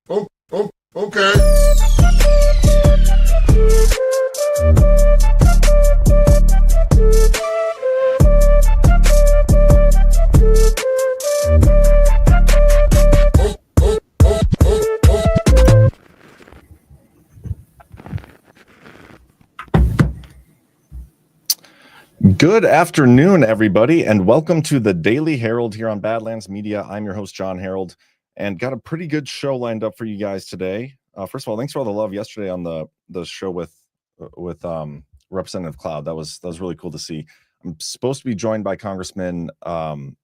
Okay. Good afternoon, everybody, and welcome to the Daily Herold here on Badlands Media. I'm your host, Jon Herold, and got a pretty good show lined up for you guys today. First of all, thanks for all the love yesterday on the show with Representative Cloud. That was really cool to see. I'm supposed to be joined by Congressman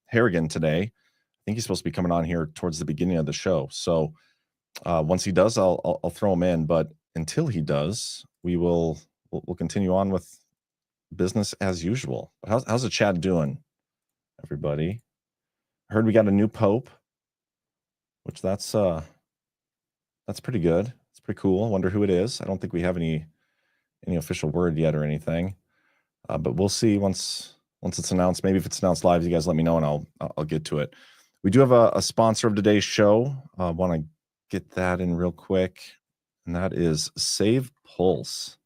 Harrigan today. I think he's supposed to be coming on here towards the beginning of the show. So once he does, I'll throw him in. But until he does, we'll continue on with business as usual. How's the chat doing, everybody? I heard we got a new pope, which that's pretty good. It's pretty cool. I wonder who it is. I don't think we have any official word yet or anything, but we'll see once it's announced. Maybe if it's announced live, you guys let me know and I'll get to it. We do have a sponsor of today's show. I want to get that in real quick, and that is Save Pulse.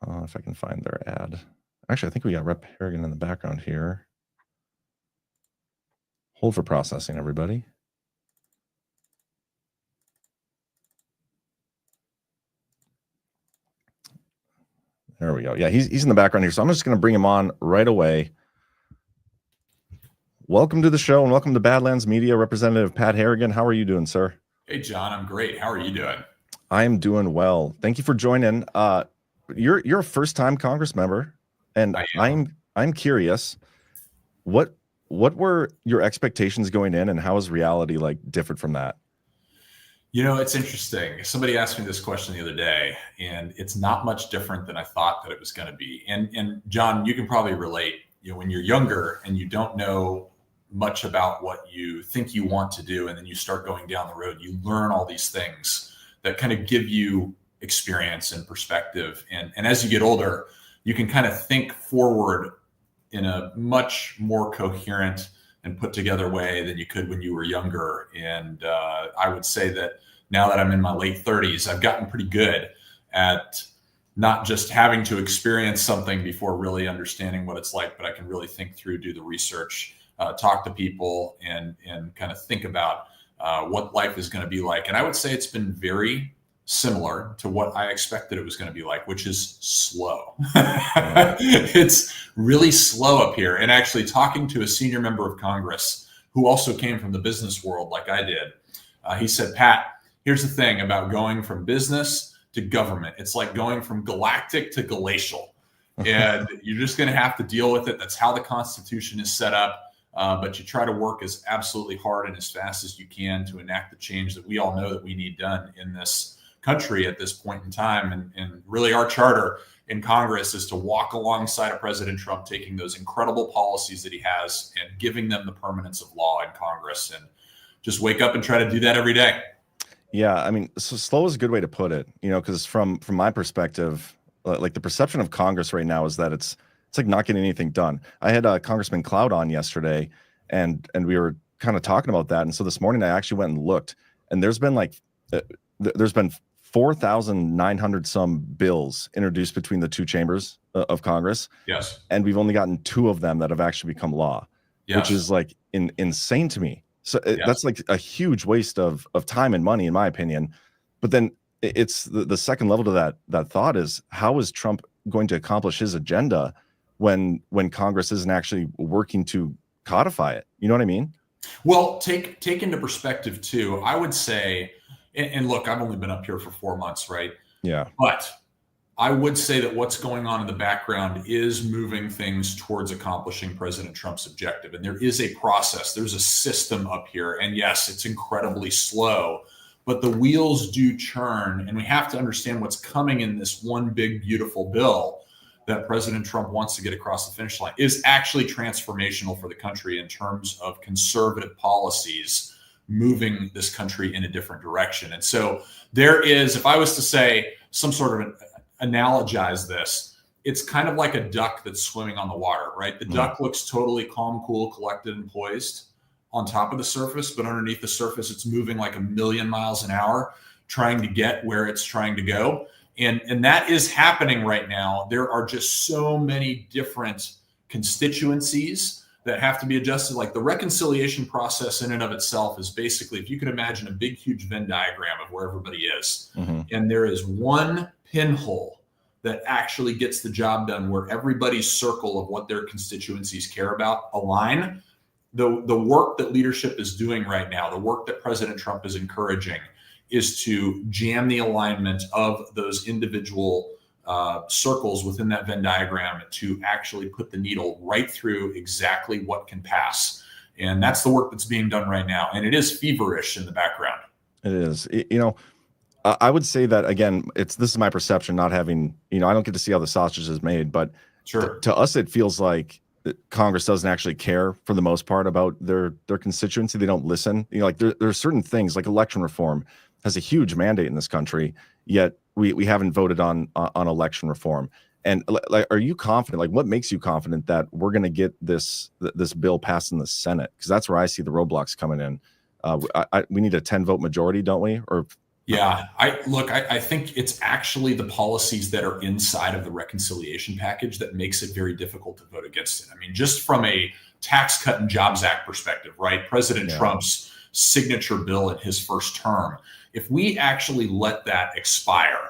If I can find their ad. Actually, I think we got Rep Harrigan in the background here. Hold for processing, everybody. There we go. Yeah, he's in the background here, so I'm just going to bring him on right away. Welcome to the show and welcome to Badlands Media. Representative Pat Harrigan, how are you doing, sir? Hey, John, I'm great. How are you doing? I'm doing well. Thank you for joining. You're a first-time Congress member, and I'm curious, what were your expectations going in, and how is reality like different from that? You know, it's interesting. Somebody asked me this question the other day, and it's not much different than I thought that it was going to be. And John, you can probably relate. You know, when you're younger and you don't know much about what you think you want to do, and then you start going down the road, you learn all these things that kind of give you experience and perspective. And as you get older, you can kind of think forward in a much more coherent and put together way than you could when you were younger. And I would say that now that I'm in my late 30s, I've gotten pretty good at not just having to experience something before really understanding what it's like, but I can really think through, do the research, talk to people, and kind of think about what life is going to be like. And I would say it's been very similar to what I expected it was going to be like, which is slow. It's really slow up here. And actually talking to a senior member of Congress who also came from the business world like I did, he said, Pat, here's the thing about going from business to government. It's like going from galactic to glacial. And you're just going to have to deal with it. That's how the Constitution is set up. But you try to work as absolutely hard and as fast as you can to enact the change that we all know that we need done in this country at this point in time. And really our charter in Congress is to walk alongside of President Trump, taking those incredible policies that he has and giving them the permanence of law in Congress, and just wake up and try to do that every day. Yeah, I mean, so slow is a good way to put it, you know, because from my perspective, like the perception of Congress right now is that it's like not getting anything done. I had Congressman Cloud on yesterday, and we were kind of talking about that. And so this morning I actually went and looked, and there's been 4,900 some bills introduced between the two chambers of Congress. Yes. And we've only gotten 2 of them that have actually become law, yes, which is like insane to me. So yes, that's like a huge waste of time and money, in my opinion. But then it's the second level to that thought is, how is Trump going to accomplish his agenda when Congress isn't actually working to codify it? You know what I mean? Well, take into perspective too, I would say, and look, I've only been up here for 4 months, right? Yeah. But I would say that what's going on in the background is moving things towards accomplishing President Trump's objective. And there is a process, there's a system up here. And yes, it's incredibly slow, but the wheels do churn. And we have to understand what's coming in this one big, beautiful bill that President Trump wants to get across the finish line is actually transformational for the country in terms of conservative policies moving this country in a different direction. And so there is, if I was to say some sort of analogize this, it's kind of like a duck that's swimming on the water, right? The duck looks totally calm, cool, collected, and poised. on top of the surface, but underneath the surface, it's moving like 1,000,000 miles an hour, trying to get where it's trying to go. And that is happening right now. There are just so many different constituencies that have to be adjusted. Like the reconciliation process in and of itself is basically, if you could imagine a big, huge Venn diagram of where everybody is, and there is one pinhole that actually gets the job done where everybody's circle of what their constituencies care about align. The work that leadership is doing right now, the work that President Trump is encouraging, is to jam the alignment of those individual circles within that Venn diagram to actually put the needle right through exactly what can pass. And that's the work that's being done right now. And it is feverish in the background. It is. I would say that, again, this is my perception, not having, I don't get to see how the sausage is made, but Sure. To us, it feels like Congress doesn't actually care for the most part about their constituency. They don't listen. Like there are certain things, like election reform has a huge mandate in this country, yet we haven't voted on election reform. And like, are you confident? Like, what makes you confident that we're going to get this bill passed in the Senate? Because that's where I see the roadblocks coming in. We need a 10-vote majority, don't we? Or yeah, I think it's actually the policies that are inside of the reconciliation package that makes it very difficult to vote against it. I mean, just from a Tax Cut and Jobs Act perspective, right? President Trump's signature bill in his first term, if we actually let that expire,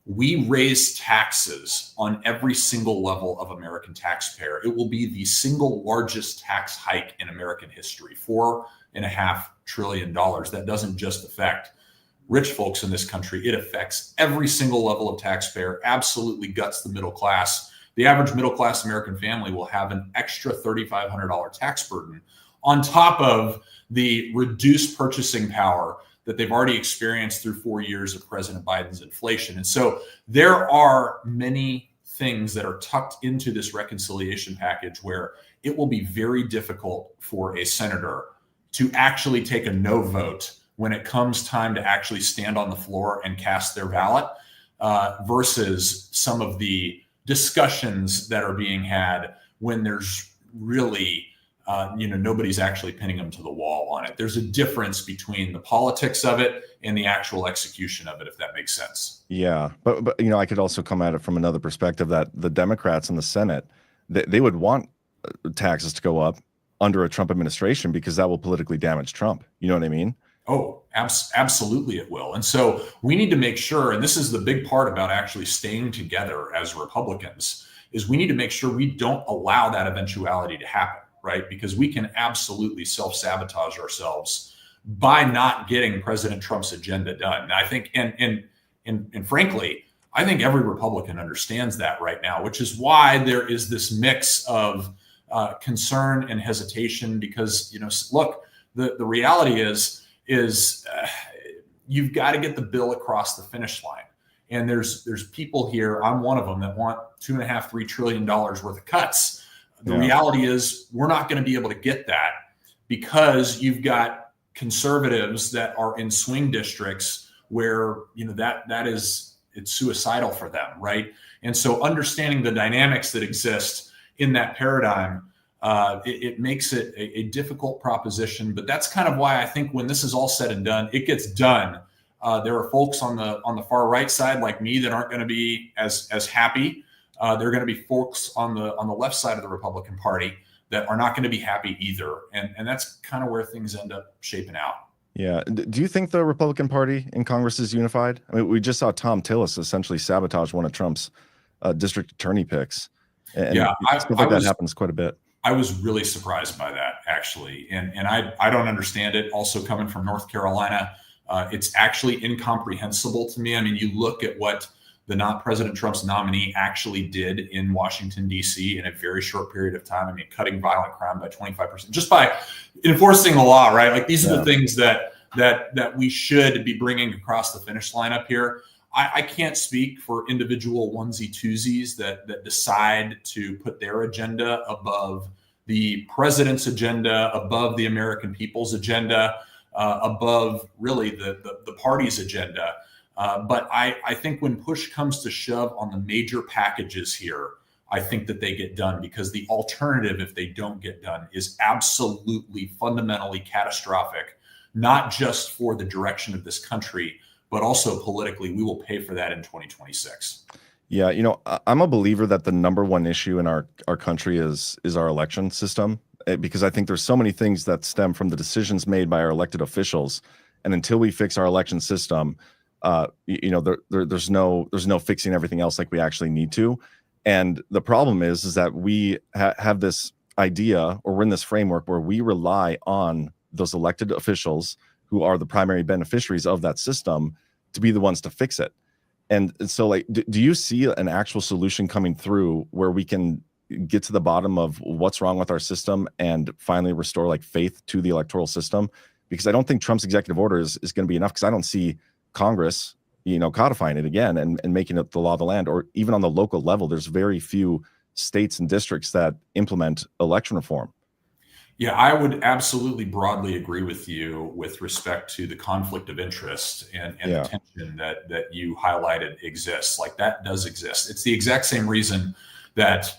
we raise taxes on every single level of American taxpayer. It will be the single largest tax hike in American history, $4.5 trillion. That doesn't just affect rich folks in this country. It affects every single level of taxpayer, absolutely guts the middle class. The average middle class American family will have an extra $3,500 tax burden on top of the reduced purchasing power that they've already experienced through 4 years of President Biden's inflation. And so there are many things that are tucked into this reconciliation package where it will be very difficult for a senator to actually take a no vote when it comes time to actually stand on the floor and cast their ballot, versus some of the discussions that are being had when there's really, nobody's actually pinning them to the wall on it. There's a difference between the politics of it and the actual execution of it, if that makes sense. Yeah, but I could also come at it from another perspective that the Democrats in the Senate, they would want taxes to go up under a Trump administration because that will politically damage Trump. You know what I mean? Oh, absolutely it will. And so we need to make sure, and this is the big part about actually staying together as Republicans, is we need to make sure we don't allow that eventuality to happen, right? Because we can absolutely self-sabotage ourselves by not getting President Trump's agenda done. And I think, and frankly, I think every Republican understands that right now, which is why there is this mix of concern and hesitation because, look, the reality is you've got to get the bill across the finish line. And there's people here, I'm one of them, that want $2.5–3 trillion worth of cuts. The reality is we're not going to be able to get that because you've got conservatives that are in swing districts where, it's suicidal for them, right? And so understanding the dynamics that exist in that paradigm, it makes it a difficult proposition, but that's kind of why I think when this is all said and done, it gets done. There are folks on the far right side like me that aren't going to be as happy. There are going to be folks on the left side of the Republican Party that are not going to be happy either, and that's kind of where things end up shaping out. Yeah. Do you think the Republican Party in Congress is unified? I mean, we just saw Tom Tillis essentially sabotage one of Trump's district attorney picks, and stuff like that happens quite a bit. I was really surprised by that, actually. And I don't understand it. Also coming from North Carolina, it's actually incomprehensible to me. I mean, you look at what President Trump's nominee actually did in Washington, D.C. in a very short period of time. I mean, cutting violent crime by 25%, just by enforcing the law, right? Like these are the things that we should be bringing across the finish line up here. I can't speak for individual onesie-twosies that decide to put their agenda above the president's agenda, above the American people's agenda, above really the party's agenda. But I think when push comes to shove on the major packages here, I think that they get done, because the alternative, if they don't get done, is absolutely fundamentally catastrophic, not just for the direction of this country, but also politically. We will pay for that in 2026. Yeah, I'm a believer that the number one issue in our country is our election system, because I think there's so many things that stem from the decisions made by our elected officials, and until we fix our election system, there's no fixing everything else like we actually need to. And the problem is that we have this idea, or we're in this framework where we rely on those elected officials who are the primary beneficiaries of that system to be the ones to fix it. And so, like, do you see an actual solution coming through where we can get to the bottom of what's wrong with our system and finally restore like faith to the electoral system? Because I don't think Trump's executive order is going to be enough, because I don't see Congress, codifying it again and making it the law of the land, or even on the local level. There's very few states and districts that implement election reform. Yeah, I would absolutely broadly agree with you with respect to the conflict of interest and the tension that you highlighted exists. Like, that does exist. It's the exact same reason that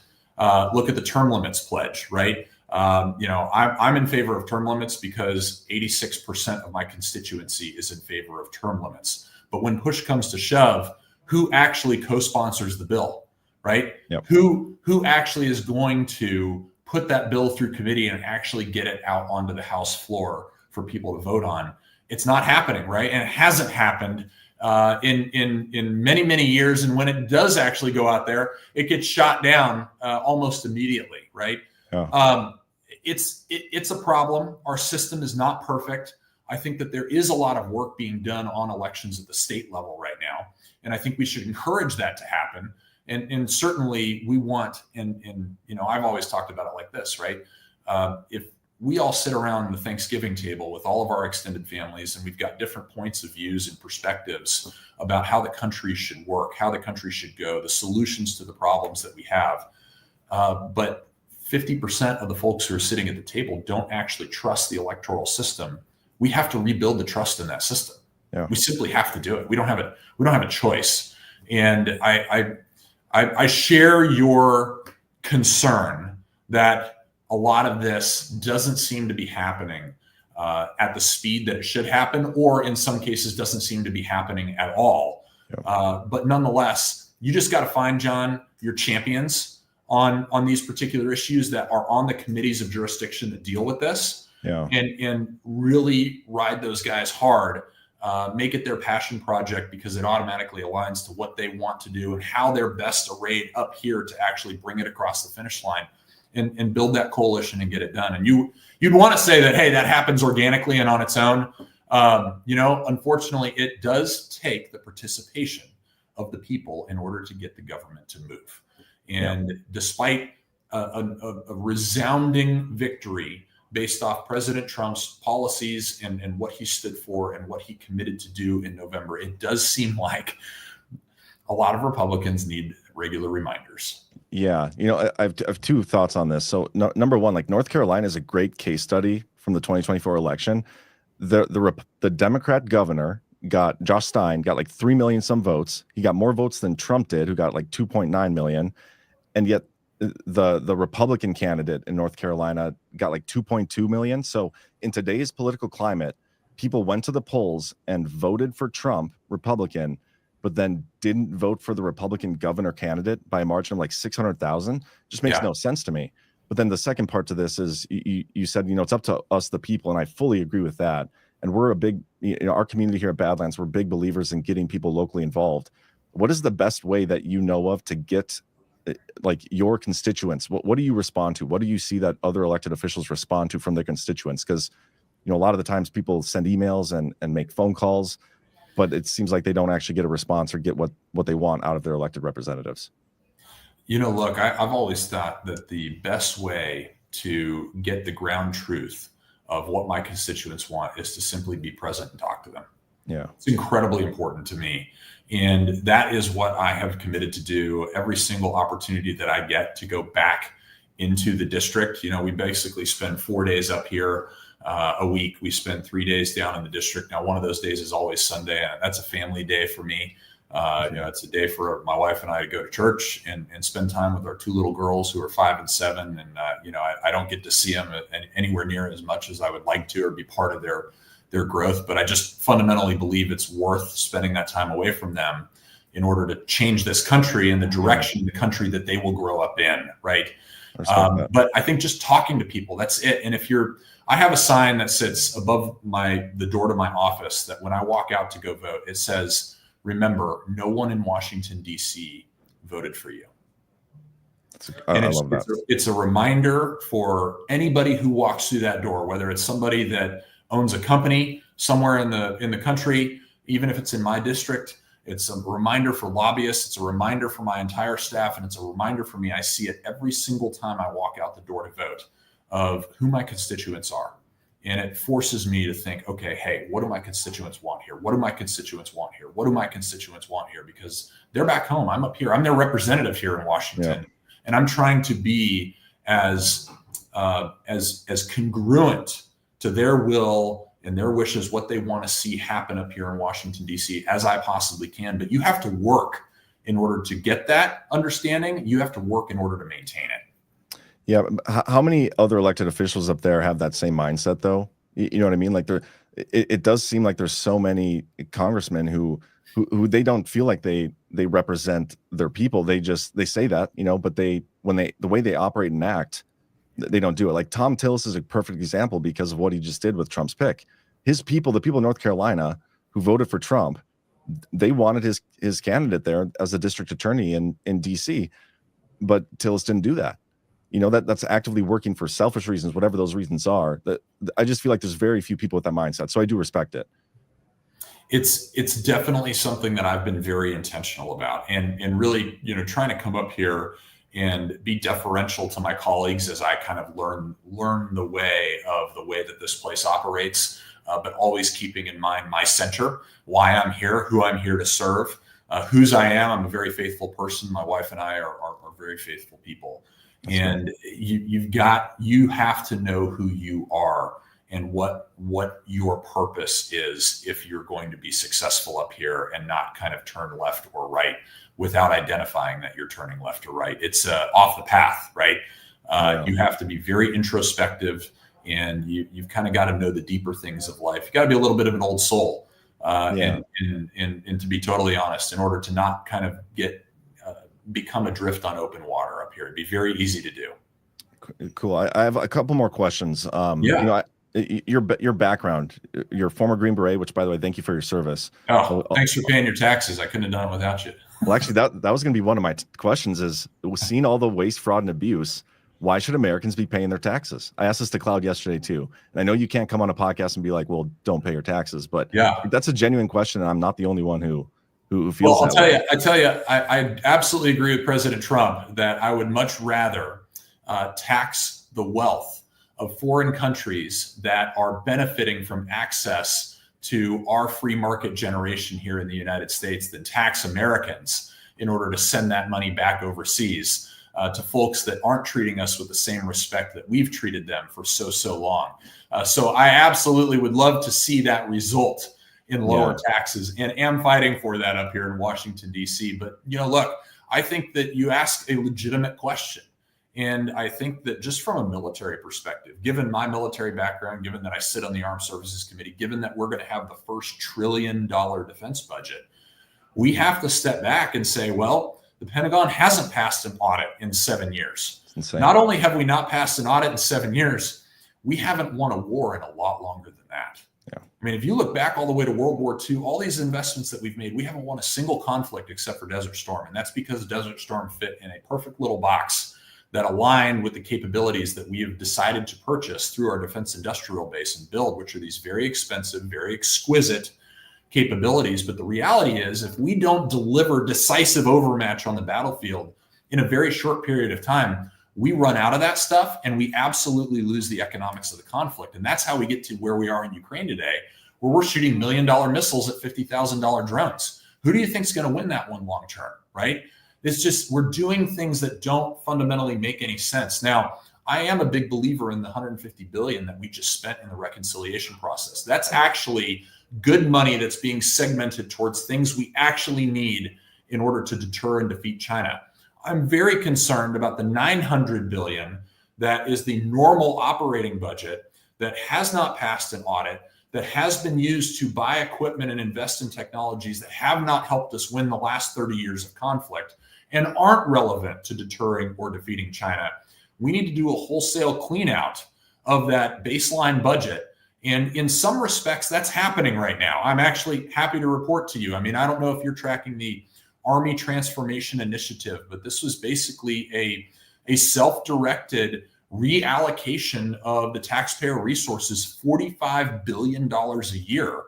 look at the term limits pledge, right? I'm in favor of term limits because 86% of my constituency is in favor of term limits. But when push comes to shove, who actually co-sponsors the bill, right? Yep. Who actually is going to put that bill through committee and actually get it out onto the House floor for people to vote on? It's not happening, right? And it hasn't happened in many, many years. And when it does actually go out there, it gets shot down almost immediately, right? Yeah. It's a problem. Our system is not perfect. I think that there is a lot of work being done on elections at the state level right now, and I think we should encourage that to happen. And certainly we want, and I've always talked about it like this, right? If we all sit around the Thanksgiving table with all of our extended families, and we've got different points of views and perspectives about how the country should work, how the country should go, the solutions to the problems that we have, but 50% of the folks who are sitting at the table don't actually trust the electoral system, we have to rebuild the trust in that system. Yeah. We simply have to do it. We don't have a choice. And I share your concern that a lot of this doesn't seem to be happening at the speed that it should happen, or in some cases doesn't seem to be happening at all. Yeah. But nonetheless, you just got to find, John, your champions on these particular issues that are on the committees of jurisdiction that deal with this, and really ride those guys hard. Make it their passion project, because it automatically aligns to what they want to do and how they're best arrayed up here to actually bring it across the finish line and build that coalition and get it done. And you'd want to say that, hey, that happens organically and on its own. Unfortunately, it does take the participation of the people in order to get the government to move. And despite a resounding victory based off President Trump's policies and what he stood for and what he committed to do in November, it does seem like a lot of Republicans need regular reminders. Yeah. I have two thoughts on this. So number one, like, North Carolina is a great case study from the 2024 election. The Democrat governor Josh Stein got like 3 million some votes. He got more votes than Trump did, who got like 2.9 million. And yet the Republican candidate in North Carolina got like 2.2 million. So in today's political climate, people went to the polls and voted for Trump, Republican, but then didn't vote for the Republican governor candidate by a margin of like 600,000. Just makes no sense to me. But then the second part to this is you said, it's up to us, the people. And I fully agree with that. And we're a big, our community here at Badlands, we're big believers in getting people locally involved. What is the best way that you know of to get like your constituents? What do you respond to? What do you see that other elected officials respond to from their constituents? Because, a lot of the times people send emails and make phone calls, but it seems like they don't actually get a response or get what they want out of their elected representatives. Look, I've always thought that the best way to get the ground truth of what my constituents want is to simply be present and talk to them. Yeah. It's incredibly important to me. And that is what I have committed to do every single opportunity that I get to go back into the district. We basically spend 4 days up here a week. We spend 3 days down in the district. Now, one of those days is always Sunday, and that's a family day for me. It's a day for my wife and I to go to church and spend time with our two little girls who are 5 and 7. And, I don't get to see them anywhere near as much as I would like to, or be part of their growth. But I just fundamentally believe it's worth spending that time away from them in order to change this country in the direction, the country that they will grow up in. Right. But I think just talking to people, that's it. And I have a sign that sits above the door to my office that when I walk out to go vote, it says, "Remember, no one in Washington, D.C. voted for you." I love that. It's a reminder for anybody who walks through that door, whether it's somebody that owns a company somewhere in the country, even if it's in my district. It's a reminder for lobbyists. It's a reminder for my entire staff. And it's a reminder for me. I see it every single time I walk out the door to vote, of who my constituents are. And it forces me to think, okay, hey, what do my constituents want here? What do my constituents want here? What do my constituents want here? Because they're back home. I'm up here. I'm their representative here in Washington. Yeah. And I'm trying to be as congruent to their will and their wishes, what they want to see happen up here in Washington, D.C., as I possibly can. But you have to work in order to get that understanding. You have to work in order to maintain it. Yeah. How many other elected officials up there have that same mindset, though? You know what I mean? Like, it does seem like there's so many congressmen who they don't feel like they represent their people. They say that, but the way they operate and act, they don't do it. Like Tom Tillis is a perfect example because of what he just did with Trump's pick. His people, the people of North Carolina who voted for Trump, they wanted his candidate there as a district attorney in DC, but Tillis didn't do that. That's actively working for selfish reasons, whatever those reasons are. That I just feel like there's very few people with that mindset. So I do respect it. It's definitely something that I've been very intentional about, and really, trying to come up here and be deferential to my colleagues as I kind of learn the way that this place operates, but always keeping in mind my center, why I'm here, who I'm here to serve, whose I am. I'm a very faithful person. My wife and I are very faithful people. That's and right. You have to know who you are and what your purpose is if you're going to be successful up here, and not kind of turn left or right without identifying that you're turning left or right. It's off the path, right? You have to be very introspective, and you've kind of got to know the deeper things of life. You got to be a little bit of an old soul, and to be totally honest, in order to not kind of become adrift on open water up here. It'd be very easy to do. Cool. I have a couple more questions. Your background, your former Green Beret, which, by the way, thank you for your service. Thanks for paying your taxes. I couldn't have done it without you. Well, actually, that was going to be one of my questions is, seeing all the waste, fraud, and abuse, why should Americans be paying their taxes? I asked this to Cloud yesterday, too. And I know you can't come on a podcast and be like, well, don't pay your taxes. But that's a genuine question, and I'm not the only one who feels that way. I tell you, I absolutely agree with President Trump that I would much rather tax the wealth of foreign countries that are benefiting from access to our free market generation here in the United States than tax Americans in order to send that money back overseas to folks that aren't treating us with the same respect that we've treated them for so long. So I absolutely would love to see that result in lower taxes, and am fighting for that up here in Washington, D.C. But, look, I think that you ask a legitimate question. And I think that just from a military perspective, given my military background, given that I sit on the Armed Services Committee, given that we're going to have the first $1 trillion defense budget, we have to step back and say, well, the Pentagon hasn't passed an audit in 7 years. Not only have we not passed an audit in 7 years, we haven't won a war in a lot longer than that. Yeah. I mean, if you look back all the way to World War II, all these investments that we've made, we haven't won a single conflict except for Desert Storm. And that's because Desert Storm fit in a perfect little box that align with the capabilities that we have decided to purchase through our defense industrial base and build, which are these very expensive, very exquisite capabilities. But the reality is, if we don't deliver decisive overmatch on the battlefield in a very short period of time, we run out of that stuff and we absolutely lose the economics of the conflict. And that's how we get to where we are in Ukraine today, where we're shooting $1 million missiles at $50,000 drones. Who do you think is going to win that one long term, right? It's just, we're doing things that don't fundamentally make any sense. Now, I am a big believer in the $150 billion that we just spent in the reconciliation process. That's actually good money that's being segmented towards things we actually need in order to deter and defeat China. I'm very concerned about the $900 billion that is the normal operating budget that has not passed an audit, that has been used to buy equipment and invest in technologies that have not helped us win the last 30 years of conflict and aren't relevant to deterring or defeating China. We need to do a wholesale clean out of that baseline budget. And in some respects, that's happening right now. I'm actually happy to report to you. I mean, I don't know if you're tracking the Army Transformation Initiative, but this was basically a self-directed reallocation of the taxpayer resources, $45 billion a year,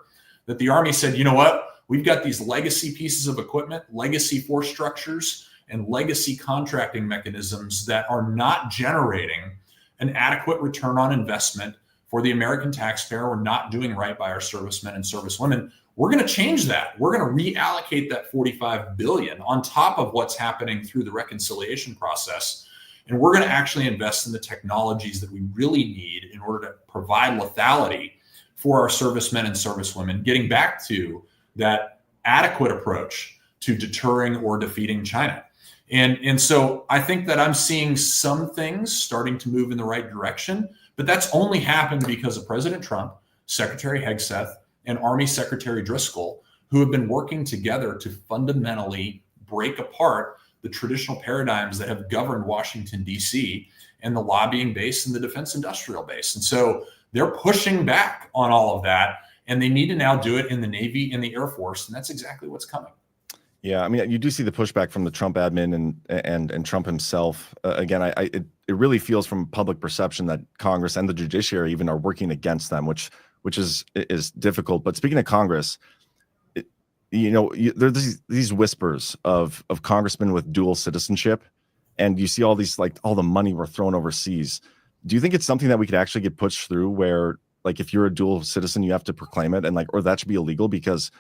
that the Army said, you know what, we've got these legacy pieces of equipment, legacy force structures, and legacy contracting mechanisms that are not generating an adequate return on investment for the American taxpayer. We're not doing right by our servicemen and servicewomen. We're going to change that. We're going to reallocate that $45 billion on top of what's happening through the reconciliation process. And we're going to actually invest in the technologies that we really need in order to provide lethality for our servicemen and servicewomen, getting back to that adequate approach to deterring or defeating China. And so I think that I'm seeing some things starting to move in the right direction, but that's only happened because of President Trump, Secretary Hegseth, and Army Secretary Driscoll, who have been working together to fundamentally break apart the traditional paradigms that have governed Washington, D.C. and the lobbying base and the defense industrial base. And so they're pushing back on all of that, and they need to now do it in the Navy and the Air Force, and that's exactly what's coming. Yeah, I mean, you do see the pushback from the Trump admin and Trump himself. Again, it really feels from public perception that Congress and the judiciary even are working against them, which is difficult. But speaking of Congress, there's these whispers of congressmen with dual citizenship, and you see all these, like, all the money we're throwing overseas. Do you think it's something that we could actually get pushed through, where, like, if you're a dual citizen, you have to proclaim it, and, like, or that should be illegal? Because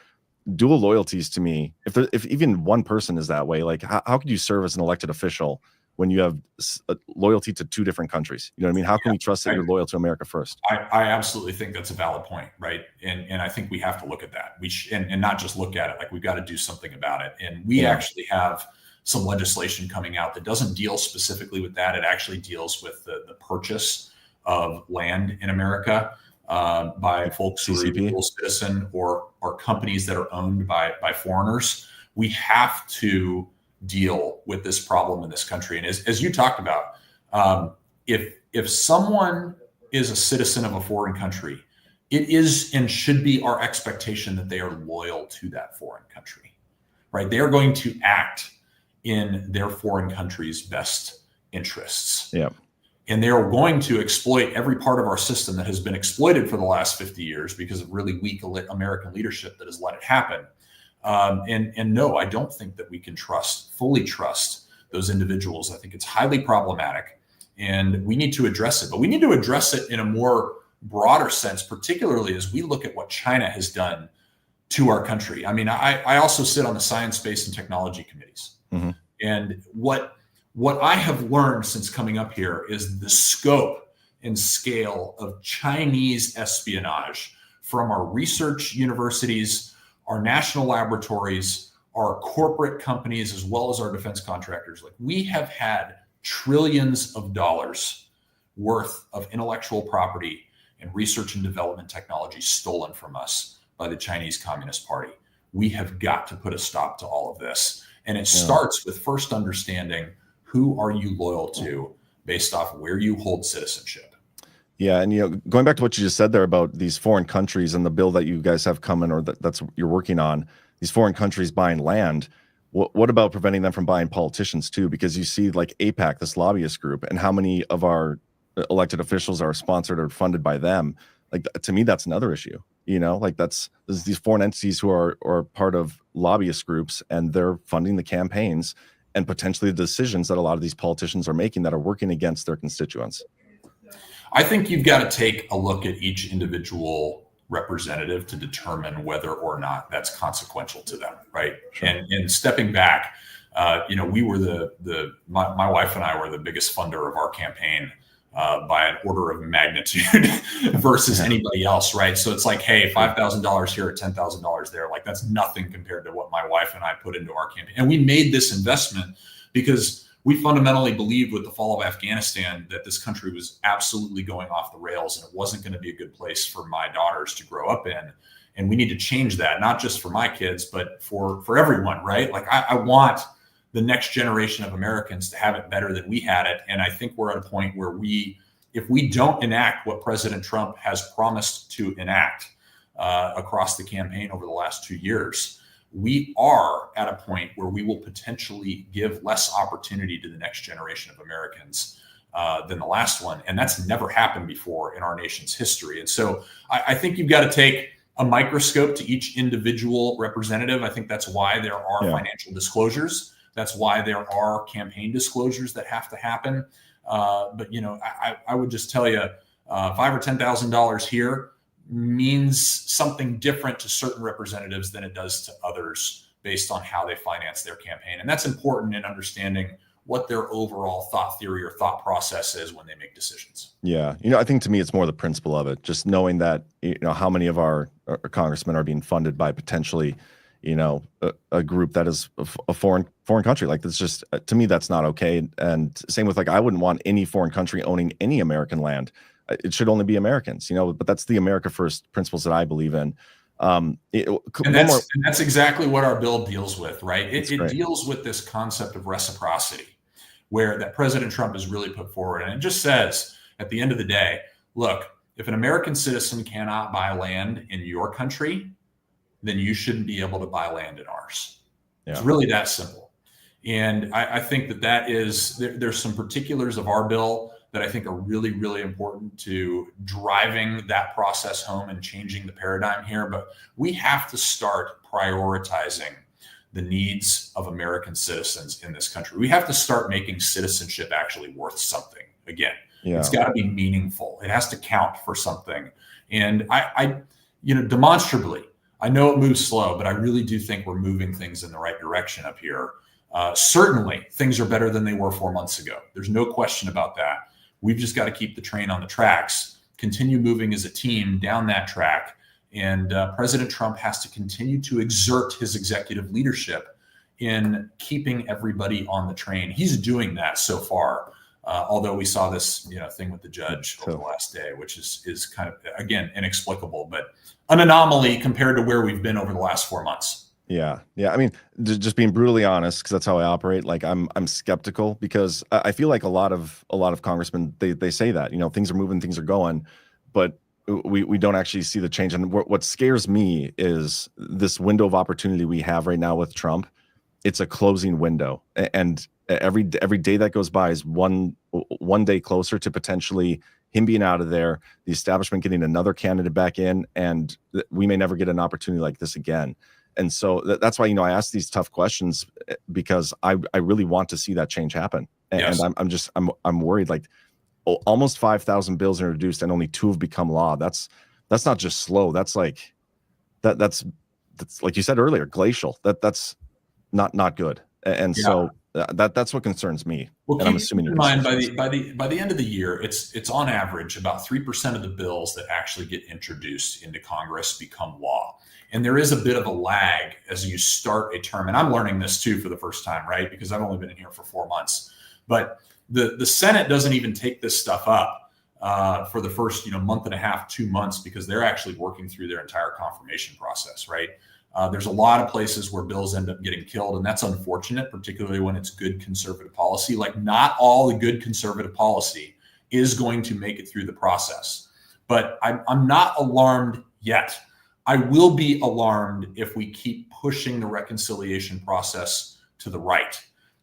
dual loyalties, to me, if even one person is that way, like, how could you serve as an elected official when you have loyalty to two different countries? You know what I mean? How can we trust that you're loyal to America first? I absolutely think that's a valid point, right? And I think we have to look at that. And not just look at it, like, we've got to do something about it. And we actually have some legislation coming out that doesn't deal specifically with that. It actually deals with the purchase of land in America by folks who are dual citizen or companies that are owned by foreigners. We have to deal with this problem in this country. And as you talked about, if someone is a citizen of a foreign country, it is and should be our expectation that they are loyal to that foreign country, right? They are going to act in their foreign country's best interests. Yeah. And they are going to exploit every part of our system that has been exploited for the last 50 years because of really weak American leadership that has let it happen. And no, I don't think that we can fully trust those individuals. I think it's highly problematic, and we need to address it. But we need to address it in a more broader sense, particularly as we look at what China has done to our country. I mean, I also sit on the science, space, and technology committees. Mm-hmm. And what I have learned since coming up here is the scope and scale of Chinese espionage from our research universities, our national laboratories, our corporate companies, as well as our defense contractors. Like, we have had trillions of dollars worth of intellectual property and research and development technology stolen from us by the Chinese Communist Party. We have got to put a stop to all of this. And it starts with first understanding, who are you loyal to based off where you hold citizenship? Yeah, and going back to what you just said there about these foreign countries and the bill that you guys have coming, or that's you're working on, these foreign countries buying land. What about preventing them from buying politicians too? Because you see, like, AIPAC, this lobbyist group, and how many of our elected officials are sponsored or funded by them. Like, to me, that's another issue. Like, there's these foreign entities who are part of lobbyist groups, and they're funding the campaigns and potentially the decisions that a lot of these politicians are making that are working against their constituents. I think you've got to take a look at each individual representative to determine whether or not that's consequential to them, right? Sure. And stepping back, we were my wife and I were the biggest funder of our campaign by an order of magnitude versus anybody else, right? So it's like, hey, $5,000 here or $10,000 there, like that's nothing compared to what my wife and I put into our campaign. And we made this investment because we fundamentally believed with the fall of Afghanistan that this country was absolutely going off the rails and it wasn't going to be a good place for my daughters to grow up in. And we need to change that, not just for my kids, but for everyone, right? Like I want the next generation of Americans to have it better than we had it. And I think we're at a point where if we don't enact what President Trump has promised to enact across the campaign over the last 2 years, we are at a point where we will potentially give less opportunity to the next generation of Americans than the last one. And that's never happened before in our nation's history. And so I think you've got to take a microscope to each individual representative. I think that's why there are financial disclosures. That's why there are campaign disclosures that have to happen. But, I would just tell you, $5,000 or $10,000 here means something different to certain representatives than it does to others based on how they finance their campaign. And that's important in understanding what their overall thought theory or thought process is when they make decisions. Yeah. I think to me, it's more the principle of it, just knowing that, how many of our congressmen are being funded by potentially, a group that is a foreign country. Like that's just, to me, that's not okay. And same with I wouldn't want any foreign country owning any American land. It should only be Americans, but that's the America First principles that I believe in. And that's exactly what our bill deals with, right? It deals with this concept of reciprocity, where that President Trump has really put forward. And it just says at the end of the day, look, if an American citizen cannot buy land in your country, then you shouldn't be able to buy land in ours. Yeah. It's really that simple. And I think that is, there's some particulars of our bill that I think are really, really important to driving that process home and changing the paradigm here. But we have to start prioritizing the needs of American citizens in this country. We have to start making citizenship actually worth something again. Yeah. It's got to be meaningful. It has to count for something. And I demonstrably, I know it moves slow, but I really do think we're moving things in the right direction up here. Certainly, things are better than they were 4 months ago. There's no question about that. We've just got to keep the train on the tracks, continue moving as a team down that track. And President Trump has to continue to exert his executive leadership in keeping everybody on the train. He's doing that so far. Although we saw this, thing with the judge over the last day, which is kind of, again, inexplicable, but an anomaly compared to where we've been over the last 4 months. Yeah. I mean, just being brutally honest, because that's how I operate. Like I'm skeptical because I feel like a lot of congressmen, they say that, things are moving, things are going, but we don't actually see the change. And what scares me is this window of opportunity we have right now with Trump. It's a closing window, and every day that goes by is one day closer to potentially him being out of there, the establishment getting another candidate back in, and we may never get an opportunity like this again. And so that's why, I ask these tough questions, because I really want to see that change happen. And, yes. and I'm worried, like almost 5,000 bills are introduced and only 2 have become law. That's not just slow. That's like, that's like you said earlier, glacial. That's not good. And so that's what concerns me. Well, and I'm assuming in mind by the end of the year, it's on average about 3% of the bills that actually get introduced into Congress become law. And there is a bit of a lag as you start a term. And I'm learning this too for the first time, right? Because I've only been in here for 4 months. But the Senate doesn't even take this stuff up for the first month and a half, 2 months, because they're actually working through their entire confirmation process, right? There's a lot of places where bills end up getting killed, and that's unfortunate, particularly when it's good conservative policy. Like, not all the good conservative policy is going to make it through the process. But I'm not alarmed yet. I will be alarmed if we keep pushing the reconciliation process to the right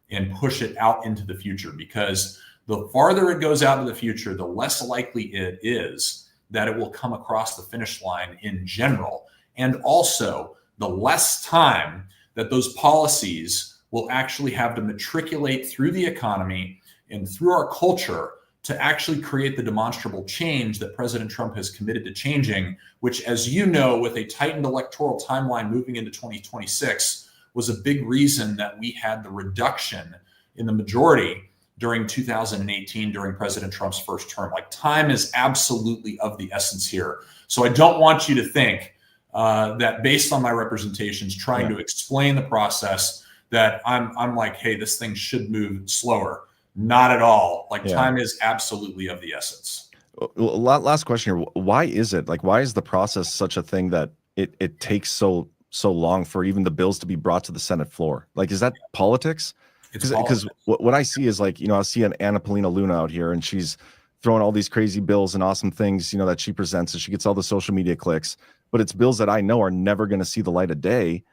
and push it out into the future, because the farther it goes out into the future, the less likely it is that it will come across the finish line in general. And also, the less time that those policies will actually have to matriculate through the economy and through our culture to actually create the demonstrable change that President Trump has committed to changing, which, as you know, with a tightened electoral timeline moving into 2026, was a big reason that we had the reduction in the majority during 2018, during President Trump's first term. Like, time is absolutely of the essence here. So I don't want you to think that based on my representations, trying to explain the process, that I'm like, hey, this thing should move slower. Not at all. Like, time is absolutely of the essence. Last question here. Why is it like, why is the process such a thing that it takes so long for even the bills to be brought to the Senate floor? Like, is that politics? Because what I see is, like, I see an Anna Paulina Luna out here, and she's throwing all these crazy bills and awesome things, that she presents, and she gets all the social media clicks, but it's bills that I know are never going to see the light of day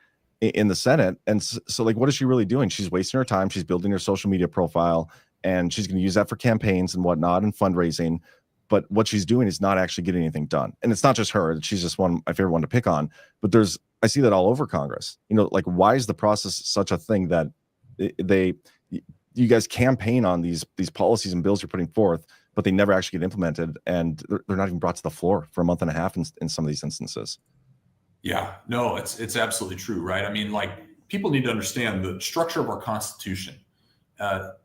in the Senate. And so, like, what is she really doing? She's wasting her time. She's building her social media profile, and she's going to use that for campaigns and whatnot and fundraising. But what she's doing is not actually getting anything done. And it's not just her. She's just my favorite one to pick on. But I see that all over Congress. Like, why is the process such a thing that you guys campaign on these policies and bills you're putting forth, but they never actually get implemented, and they're not even brought to the floor for a month and a half in some of these instances? Yeah, no, it's absolutely true, right? I mean, like, people need to understand the structure of our Constitution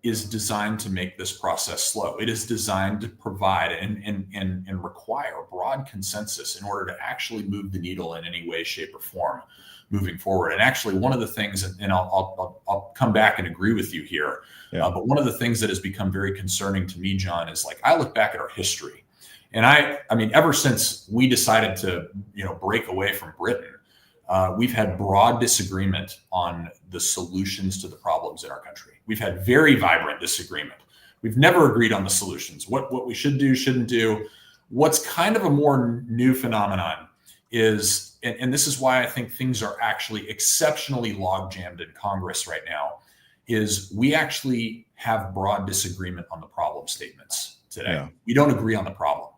is designed to make this process slow. It is designed to provide and require broad consensus in order to actually move the needle in any way, shape, or form moving forward. And actually, one of the things, and I'll come back and agree with you here, but one of the things that has become very concerning to me, John, is, like, I look back at our history, and I mean, ever since we decided to break away from Britain, we've had broad disagreement on the solutions to the problems in our country. We've had very vibrant disagreement. We've never agreed on the solutions, what we should do, shouldn't do. What's kind of a more new phenomenon is, and this is why I think things are actually exceptionally log jammed in Congress right now, is we actually have broad disagreement on the problem statements today. Yeah. We don't agree on the problem.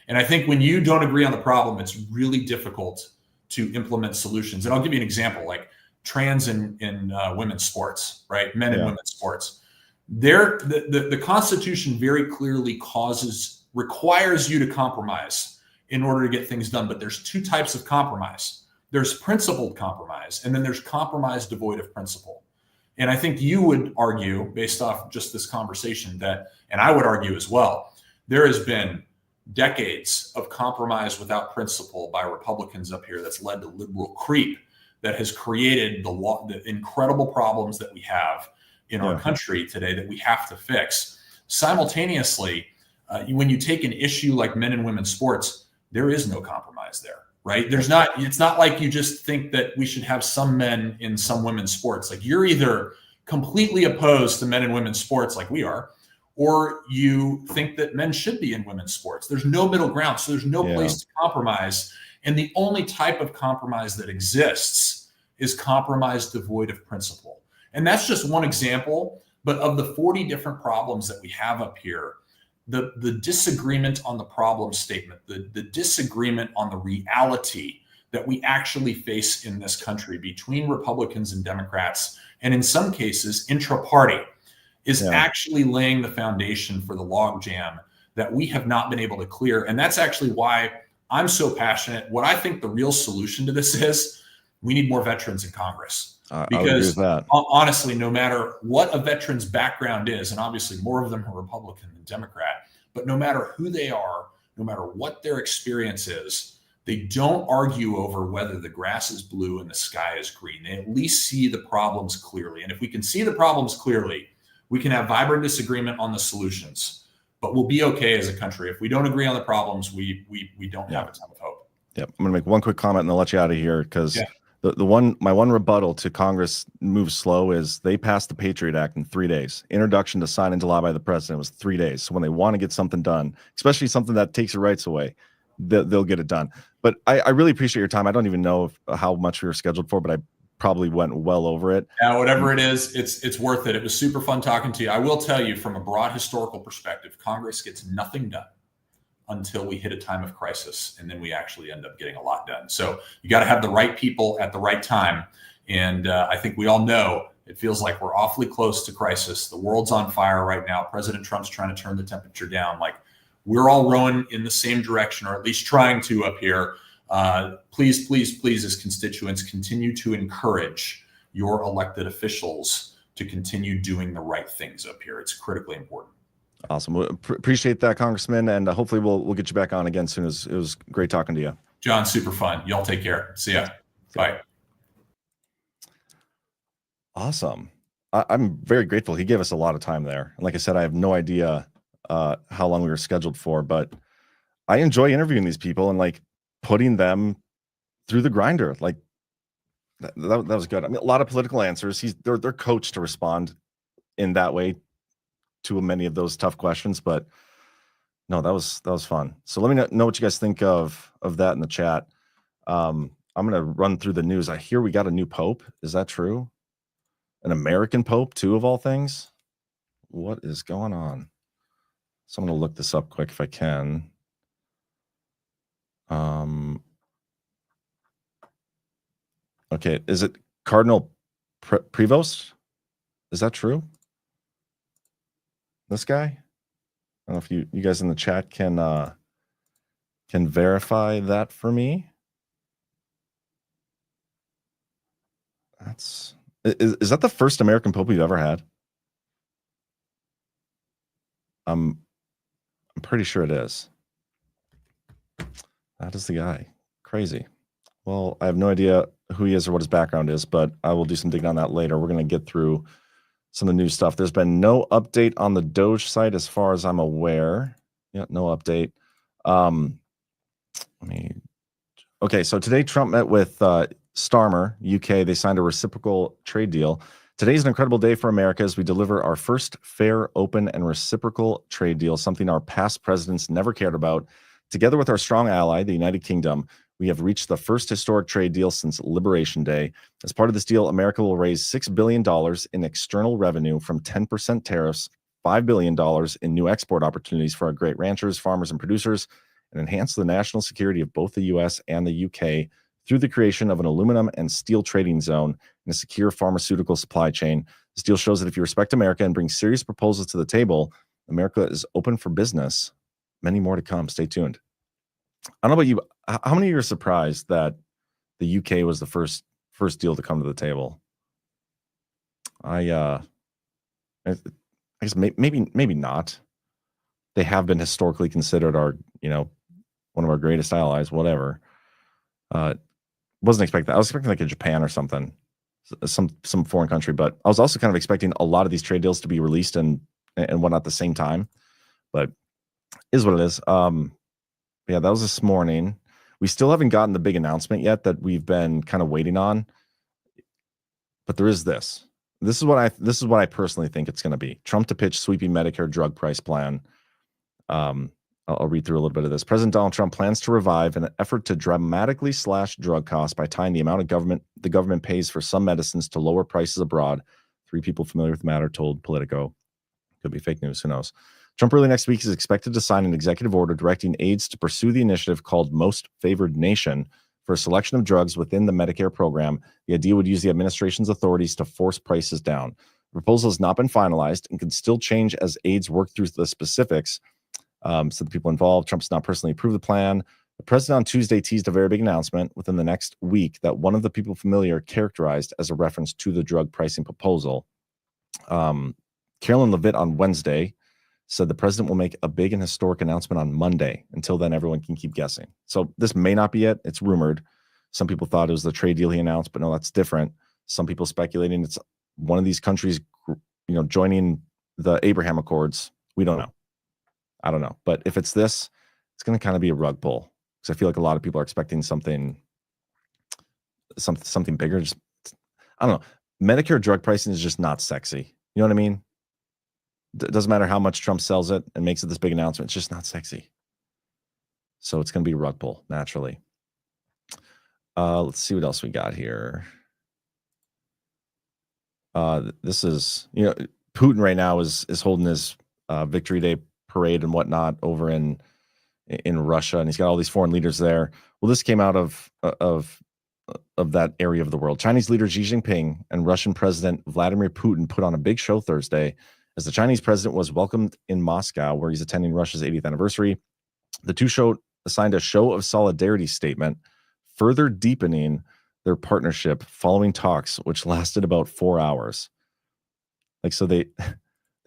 And I think when you don't agree on the problem, it's really difficult to implement solutions. And I'll give you an example, like trans in women's sports, right? Men in women's sports. The Constitution very clearly requires you to compromise in order to get things done. But there's two types of compromise. There's principled compromise, and then there's compromise devoid of principle. And I think you would argue, based off just this conversation, that, and I would argue as well, there has been decades of compromise without principle by Republicans up here that's led to liberal creep that has created the incredible problems that we have in our country today that we have to fix. Simultaneously, when you take an issue like men and women's sports, there is no compromise there, right? It's not like you just think that we should have some men in some women's sports. Like, you're either completely opposed to men and women's sports like we are, or you think that men should be in women's sports. There's no middle ground. So there's no place to compromise. And the only type of compromise that exists is compromise devoid of principle. And that's just one example, but of the 40 different problems that we have up here, the disagreement on the problem statement, the disagreement on the reality that we actually face in this country between Republicans and Democrats, and in some cases intra-party, is actually laying the foundation for the logjam that we have not been able to clear. And that's actually why I'm so passionate. What I think the real solution to this is, we need more veterans in Congress. Because honestly, no matter what a veteran's background is, and obviously more of them are Republican than Democrat, but no matter who they are, no matter what their experience is, they don't argue over whether the grass is blue and the sky is green. They at least see the problems clearly. And if we can see the problems clearly, we can have vibrant disagreement on the solutions, but we'll be okay as a country. If we don't agree on the problems, we don't have a ton of hope. Yep. I'm going to make one quick comment and I'll let you out of here, because my one rebuttal to Congress moves slow is they passed the Patriot Act in 3 days. Introduction to sign into law by the president was 3 days. So when they want to get something done, especially something that takes your rights away, they'll get it done. But I really appreciate your time. I don't even know how much we were scheduled for, but I probably went well over it. Yeah, whatever it is, it's worth it. It was super fun talking to you. I will tell you, from a broad historical perspective, Congress gets nothing done until we hit a time of crisis, and then we actually end up getting a lot done. So you got to have the right people at the right time. And I think we all know it feels like we're awfully close to crisis. The world's on fire right now. President Trump's trying to turn the temperature down. Like, we're all rowing in the same direction, or at least trying to up here. Please, as constituents, continue to encourage your elected officials to continue doing the right things up here. It's critically important. Awesome. Well, appreciate that, Congressman, and hopefully we'll get you back on again soon. It was great talking to you. John, super fun. Y'all take care. See ya. Bye. Awesome. I'm very grateful. He gave us a lot of time there. And like I said, I have no idea how long we were scheduled for, but I enjoy interviewing these people and like putting them through the grinder. Like that was good. I mean, a lot of political answers. They're coached to respond in that way to many of those tough questions, but no, that was fun. So let me know what you guys think of that in the chat. I'm going to run through the news. I hear we got a new pope. Is that true? An American pope too, of all things? What is going on? So I'm going to look this up quick if I can. Okay, is it Cardinal Prevost? Is that true? This guy? I don't know if you guys in the chat can verify that for me. Is that the first American pope we've ever had? I'm pretty sure it is. That is the guy. Crazy. Well, I have no idea who he is or what his background is, but I will do some digging on that later. We're going to get through some of the new stuff. There's been no update on the Doge site as far as I'm aware. Yeah, no update. Okay, so today Trump met with Starmer, UK. They signed a reciprocal trade deal. Today's an incredible day for America as we deliver our first fair, open, and reciprocal trade deal, something our past presidents never cared about. Together with our strong ally, the United Kingdom, we have reached the first historic trade deal since Liberation Day. As part of this deal, America will raise $6 billion in external revenue from 10% tariffs, $5 billion in new export opportunities for our great ranchers, farmers, and producers, and enhance the national security of both the U.S. and the U.K. through the creation of an aluminum and steel trading zone and a secure pharmaceutical supply chain. This deal shows that if you respect America and bring serious proposals to the table, America is open for business. Many more to come. Stay tuned. I don't know about you. How many of you are surprised that the UK was the first deal to come to the table? I guess maybe not. They have been historically considered our, one of our greatest allies, whatever. Wasn't expecting that. I was expecting like a Japan or something, some foreign country, but I was also kind of expecting a lot of these trade deals to be released and whatnot at the same time, but is what it is. Yeah, that was this morning. We still haven't gotten the big announcement yet that we've been kind of waiting on, but there is this. This is what I personally think it's going to be. Trump to pitch sweeping Medicare drug price plan. I'll read through a little bit of this. President Donald Trump plans to revive an effort to dramatically slash drug costs by tying the amount of the government pays for some medicines to lower prices abroad. 3 people familiar with the matter told Politico. Could be fake news. Who knows? Trump early next week is expected to sign an executive order directing aides to pursue the initiative called Most Favored Nation for a selection of drugs within the Medicare program. The idea would use the administration's authorities to force prices down. The proposal has not been finalized and could still change as aides work through the specifics. So the people involved, Trump's not personally approved the plan. The president on Tuesday teased a very big announcement within the next week that one of the people familiar characterized as a reference to the drug pricing proposal. Carolyn Levitt on Wednesday said the president will make a big and historic announcement on Monday. Until then, everyone can keep guessing. So this may not be it. It's rumored. Some people thought it was the trade deal he announced, but no, that's different. Some people speculating it's one of these countries, joining the Abraham Accords. We don't know. I don't know. But if it's this, it's going to kind of be a rug pull because I feel like a lot of people are expecting something bigger. Just, I don't know. Medicare drug pricing is just not sexy. You know what I mean? It doesn't matter how much Trump sells it and makes it this big announcement. It's just not sexy. So it's going to be a rug pull, naturally. Let's see what else we got here. This is, Putin right now is holding his Victory Day parade and whatnot over in Russia, and he's got all these foreign leaders there. Well, this came out of that area of the world. Chinese leader Xi Jinping and Russian President Vladimir Putin put on a big show Thursday as the Chinese president was welcomed in Moscow, where he's attending Russia's 80th anniversary. The two signed a show of solidarity statement, further deepening their partnership following talks, which lasted about 4 hours. Like, so they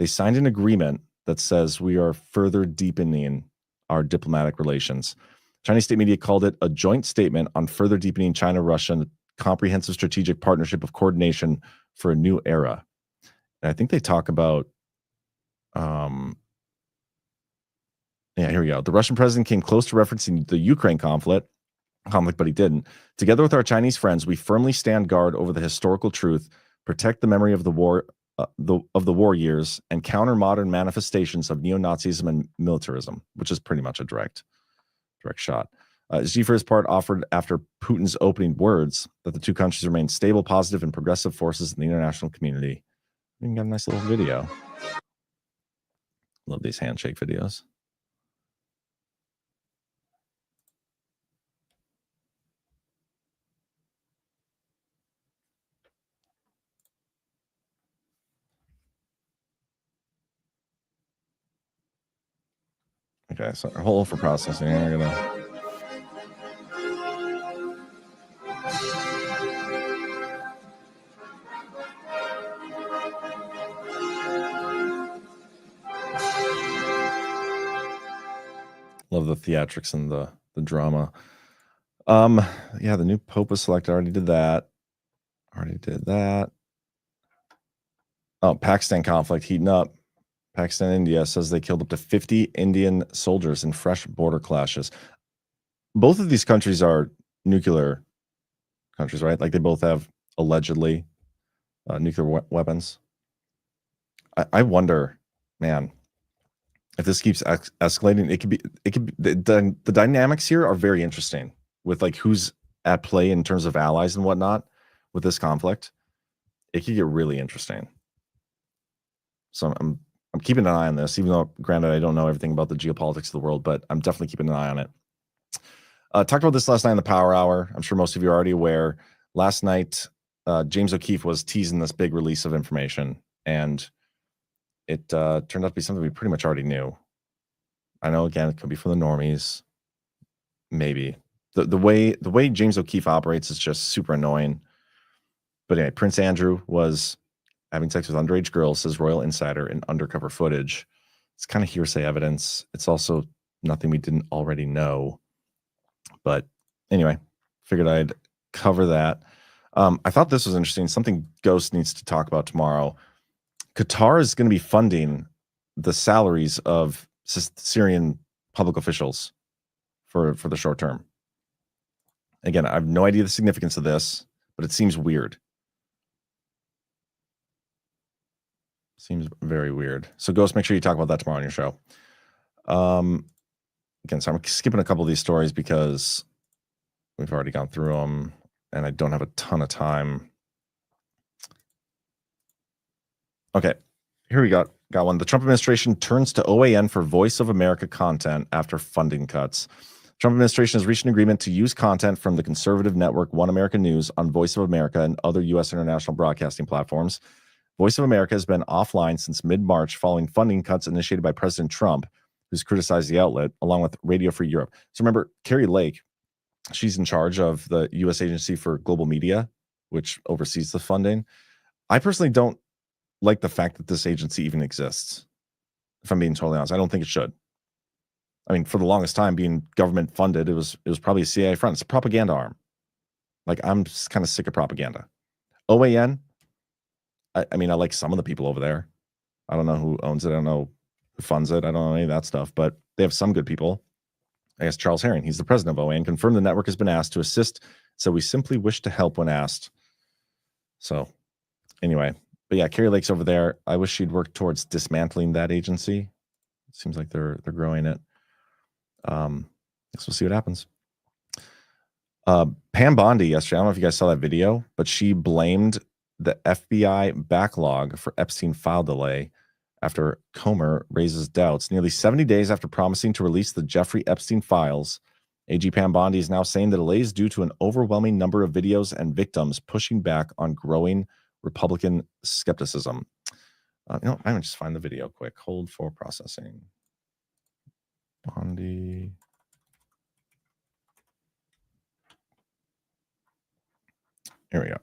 signed an agreement that says we are further deepening our diplomatic relations. Chinese state media called it a joint statement on further deepening China-Russia comprehensive strategic partnership of coordination for a new era. And I think they talk about, here we go. The Russian president came close to referencing the Ukraine conflict, but he didn't. Together with our Chinese friends, we firmly stand guard over the historical truth, protect the memory of the war, of the war years, and counter modern manifestations of neo-Nazism and militarism, which is pretty much a direct shot. Xi, for his part, offered after Putin's opening words that the two countries remain stable, positive, and progressive forces in the international community. We got a nice little video. Love these handshake videos. Okay, so hold for processing. We're gonna. Love the theatrics and the drama. Yeah, the new Pope was selected. Already did that. Oh, Pakistan conflict heating up. Pakistan, India says they killed up to 50 Indian soldiers in fresh border clashes. Both of these countries are nuclear countries, right? Like they both have allegedly nuclear weapons. I wonder, man, if this keeps escalating, it could be the dynamics here are very interesting with like who's at play in terms of allies and whatnot with this conflict. It could get really interesting. So I'm keeping an eye on this, even though granted I don't know everything about the geopolitics of the world, but I'm definitely keeping an eye on it. Talked about this last night in the Power Hour. I'm sure most of you are already aware. Last night, James O'Keefe was teasing this big release of information, and it turned out to be something we pretty much already knew. I know, again, it could be from the normies. Maybe. The way James O'Keefe operates is just super annoying. But anyway, Prince Andrew was having sex with underage girls, says Royal Insider in undercover footage. It's kind of hearsay evidence. It's also nothing we didn't already know. But anyway, figured I'd cover that. I thought this was interesting. Something Ghost needs to talk about tomorrow. Qatar is going to be funding the salaries of Syrian public officials for the short term. Again, I have no idea the significance of this, but it seems weird. Seems very weird. So Ghost, make sure you talk about that tomorrow on your show. Again, so I'm skipping a couple of these stories because we've already gone through them and I don't have a ton of time. Okay, here we got one. The Trump administration turns to OAN for Voice of America content after funding cuts. Trump administration has reached an agreement to use content from the conservative network One America News on Voice of America and other U.S. international broadcasting platforms. Voice of America has been offline since mid-March following funding cuts initiated by President Trump, who's criticized the outlet, along with Radio Free Europe. So remember, Carrie Lake, she's in charge of the U.S. Agency for Global Media, which oversees the funding. I personally don't like the fact that this agency even exists. If I'm being totally honest, I don't think it should. I mean, for the longest time, being government funded, it was probably a CIA front. It's a propaganda arm. Like, I'm just kind of sick of propaganda. OAN, I mean, I like some of the people over there. I don't know who owns it. I don't know who funds it. I don't know any of that stuff, but they have some good people. I guess Charles Herring, he's the president of OAN, confirmed the network has been asked to assist. So we simply wish to help when asked. So anyway, but yeah, Carrie Lake's over there. I wish she'd worked towards dismantling that agency. It seems like they're growing it. Guess we'll see what happens. Pam Bondi yesterday, I don't know if you guys saw that video, but she blamed the FBI backlog for Epstein file delay after Comer raises doubts. Nearly 70 days after promising to release the Jeffrey Epstein files, AG Pam Bondi is now saying the delay is due to an overwhelming number of videos and victims pushing back on growing Republican skepticism. I'm going to just find the video quick. Hold for processing. Bondi. Here we go.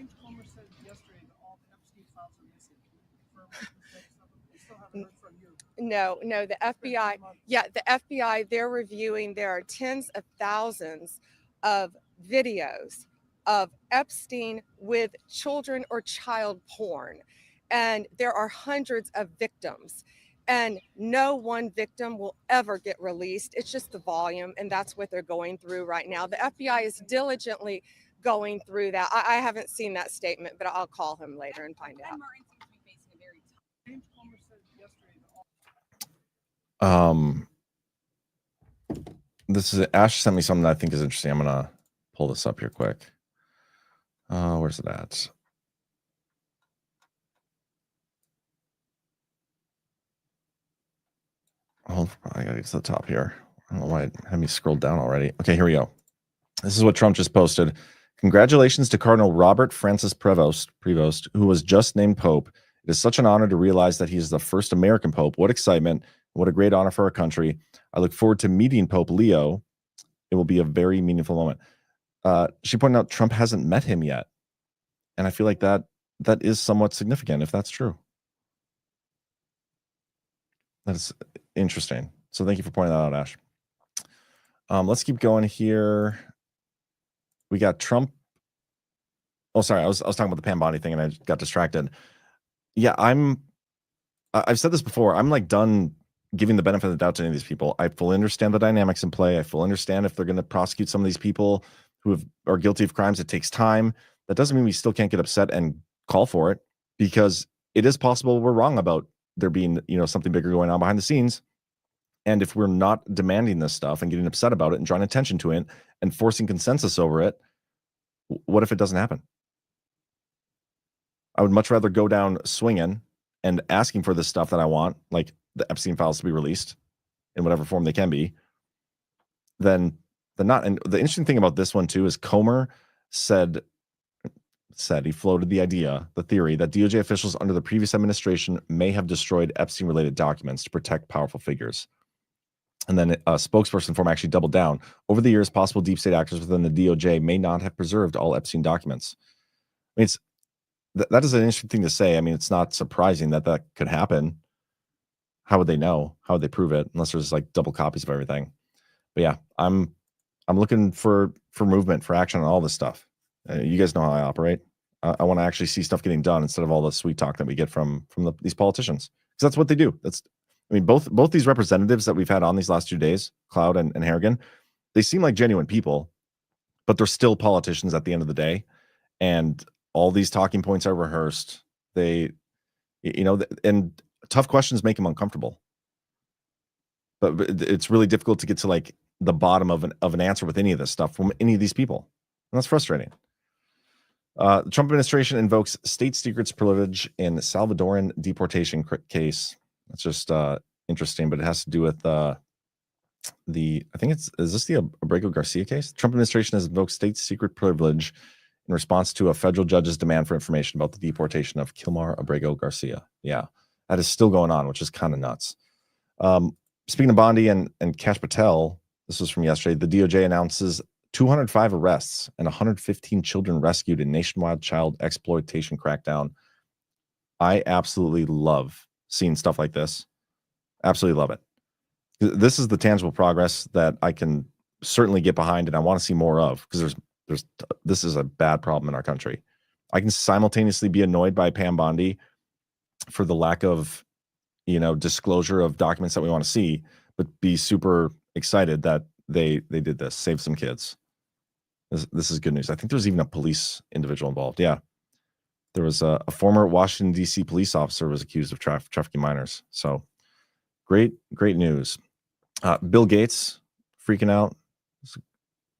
James Comer said yesterday that all the Epstein files are missing. We still haven't heard from you. No, the FBI, the FBI, they're reviewing, there are tens of thousands of videos of Epstein with children or child porn. And there are hundreds of victims. And no one victim will ever get released. It's just the volume, and that's what they're going through right now. The FBI is diligently going through that. I haven't seen that statement, but I'll call him later and find out. James Comer said yesterday that all This is Ash sent me something that I think is interesting. I'm gonna pull this up here quick. Where's it at? Oh, I gotta get to the top here. I don't know why it had me scroll down already. Okay, here we go. This is what Trump just posted. Congratulations to Cardinal Robert Francis Prevost, who was just named Pope. It is such an honor to realize that he is the first American Pope. What excitement. What a great honor for our country. I look forward to meeting Pope Leo. It will be a very meaningful moment. She pointed out Trump hasn't met him yet. And I feel like that is somewhat significant if that's true. That is interesting. So thank you for pointing that out, Ash. Let's keep going here. We got Trump. Oh, sorry. I was talking about the Pam Bondi thing and I got distracted. Yeah, I've said this before. I'm like done giving the benefit of the doubt to any of these people. I fully understand the dynamics in play. I fully understand if they're going to prosecute some of these people who are guilty of crimes, it takes time. That doesn't mean we still can't get upset and call for it, because it is possible we're wrong about there being, something bigger going on behind the scenes. And if we're not demanding this stuff and getting upset about it and drawing attention to it and forcing consensus over it, what if it doesn't happen? I would much rather go down swinging and asking for this stuff that I want, like the Epstein files to be released in whatever form they can be, than not. And the interesting thing about this one too is Comer said he floated the theory that DOJ officials under the previous administration may have destroyed Epstein-related documents to protect powerful figures. And then a spokesperson for him actually doubled down. Over the years, possible deep state actors within the DOJ may not have preserved all Epstein documents. I mean, that is an interesting thing to say. I mean, it's not surprising that could happen. How would they know? How would they prove it? Unless there's like double copies of everything. But yeah, I'm looking for movement, for action on all this stuff. You guys know how I operate. I want to actually see stuff getting done instead of all the sweet talk that we get from these politicians, because that's what they do. Both these representatives that we've had on these last 2 days, Cloud and Harrigan, they seem like genuine people, but they're still politicians at the end of the day. And all these talking points are rehearsed. And tough questions make them uncomfortable. But it's really difficult to get to like the bottom of an answer with any of this stuff from any of these people. And that's frustrating. The Trump administration invokes state secrets privilege in Salvadoran deportation case. That's just interesting, but it has to do with is this the Abrego Garcia case? The Trump administration has invoked state secret privilege in response to a federal judge's demand for information about the deportation of Kilmar Abrego Garcia. Yeah, that is still going on, which is kind of nuts. Speaking of Bondi and Kash Patel, this was from yesterday. The DOJ announces 205 arrests and 115 children rescued in nationwide child exploitation crackdown. I absolutely love seeing stuff like this. Absolutely love it. This is the tangible progress that I can certainly get behind, and I want to see more of, because this is a bad problem in our country. I can simultaneously be annoyed by Pam Bondi for the lack of, disclosure of documents that we want to see, but be super excited that they did this, save some kids. This is good news. I think there's even a police individual involved. Yeah. There was a former Washington, D.C. police officer was accused of trafficking minors. So great news. Bill Gates freaking out. It's an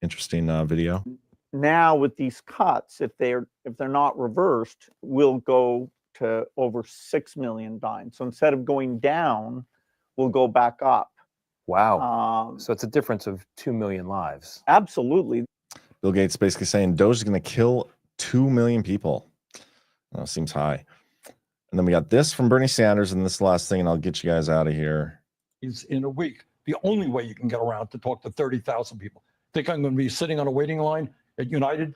interesting video. Now with these cuts, if they're not reversed, we'll go to over 6 million dying. So instead of going down, we'll go back up. Wow. So it's a difference of 2 million lives. Absolutely. Bill Gates basically saying Doge is going to kill 2 million people. Seems high. And then we got this from Bernie Sanders, and this is the last thing, and I'll get you guys out of here. Is in a week. The only way you can get around to talk to 30,000 people. Think I'm going to be sitting on a waiting line at United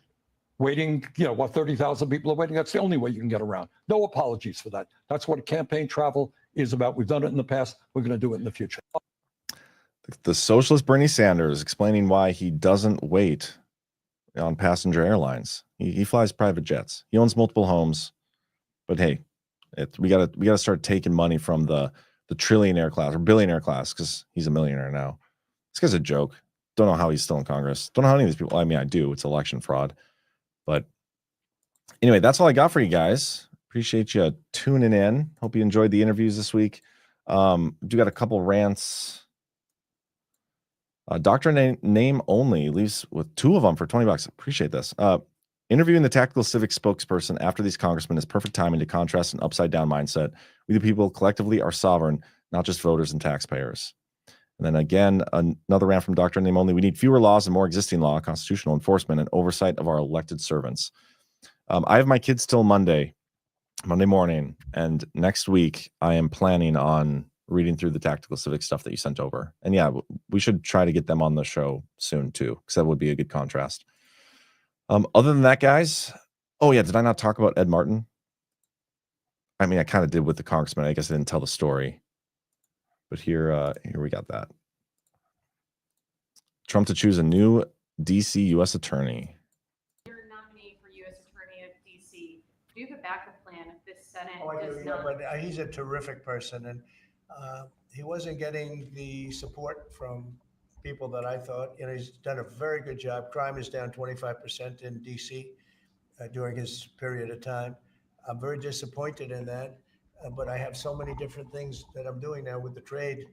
waiting, 30,000 people are waiting. That's the only way you can get around. No apologies for that. That's what campaign travel is about. We've done it in the past. We're going to do it in the future. The socialist Bernie Sanders explaining why he doesn't wait on passenger airlines. He flies private jets. He owns multiple homes. But hey, we gotta start taking money from the trillionaire class or billionaire class, because he's a millionaire now. This guy's a joke. Don't know how he's still in Congress. Don't know how any of these people. I mean, I do. It's election fraud. But anyway, that's all I got for you guys. Appreciate you tuning in. Hope you enjoyed the interviews this week. Do got a couple rants. Doctrine name only leaves with 2 of them for $20. Appreciate this. Interviewing the tactical civic spokesperson after these congressmen is perfect timing to contrast an upside down mindset. We the people collectively are sovereign, not just voters and taxpayers. And then again, another rant from Doctrine name only. We need fewer laws and more existing law, constitutional enforcement, and oversight of our elected servants. I have my kids till Monday morning, and next week I am planning on reading through the tactical civic stuff that you sent over. And yeah, we should try to get them on the show soon too, because that would be a good contrast. Other than that, guys, oh yeah, did I not talk about Ed Martin? I mean, I kind of did with the congressman. I guess I didn't tell the story. But here we got that. Trump to choose a new D.C. U.S. attorney. Your nominee for U.S. Attorney of D.C. Do you have a backup plan if this Senate do, does not? But he's a terrific person, and he wasn't getting the support from people that I thought. He's done a very good job. Crime is down 25% in D.C. During his period of time. I'm very disappointed in that. But I have so many different things that I'm doing now with the trade.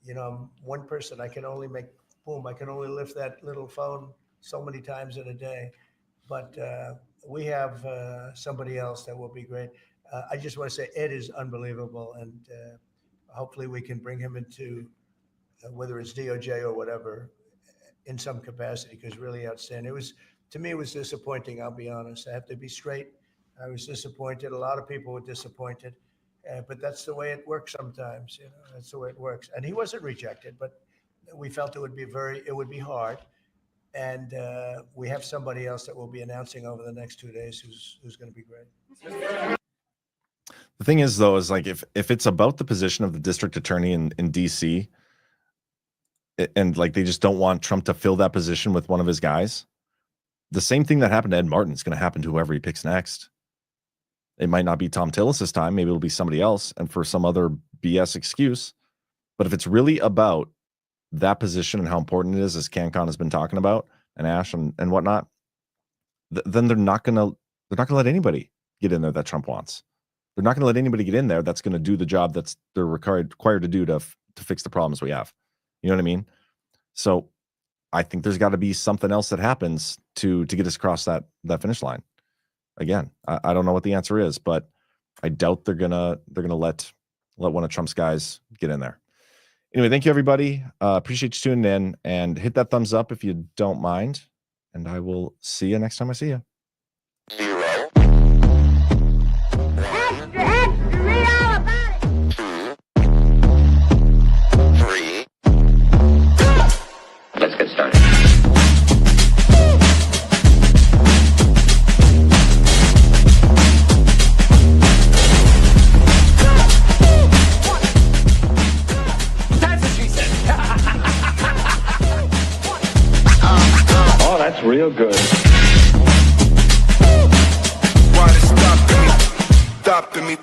I'm one person. I can only I can only lift that little phone so many times in a day. But we have somebody else that will be great. I just want to say Ed is unbelievable. And hopefully we can bring him into, whether it's DOJ or whatever, in some capacity, because really outstanding. To me, it was disappointing. I'll be honest. I have to be straight. I was disappointed. A lot of people were disappointed. But that's the way it works sometimes, that's the way it works. And he wasn't rejected, but we felt it would be hard. And we have somebody else that we'll be announcing over the next 2 days who's going to be great. The thing is, though, is like if it's about the position of the district attorney in DC, and like they just don't want Trump to fill that position with one of his guys, the same thing that happened to Ed Martin is going to happen to whoever he picks next. It might not be Tom Tillis this time. Maybe it'll be somebody else and for some other BS excuse. But if it's really about that position and how important it is, as CanCon has been talking about, and Ash and whatnot, then they're not gonna let anybody get in there that Trump wants. They're not gonna let anybody get in there that's gonna do the job that's they're required to do to fix the problems we have. You know what I mean? So I think there's got to be something else that happens to get us across that finish line. Again, I don't know what the answer is, but I doubt they're gonna let one of Trump's guys get in there. Anyway, thank you everybody. Appreciate you tuning in, and hit that thumbs up if you don't mind. And I will see you next time I see you. Let's get started. That's what she said. Oh, that's real good. Why they stopping me? Stopping me.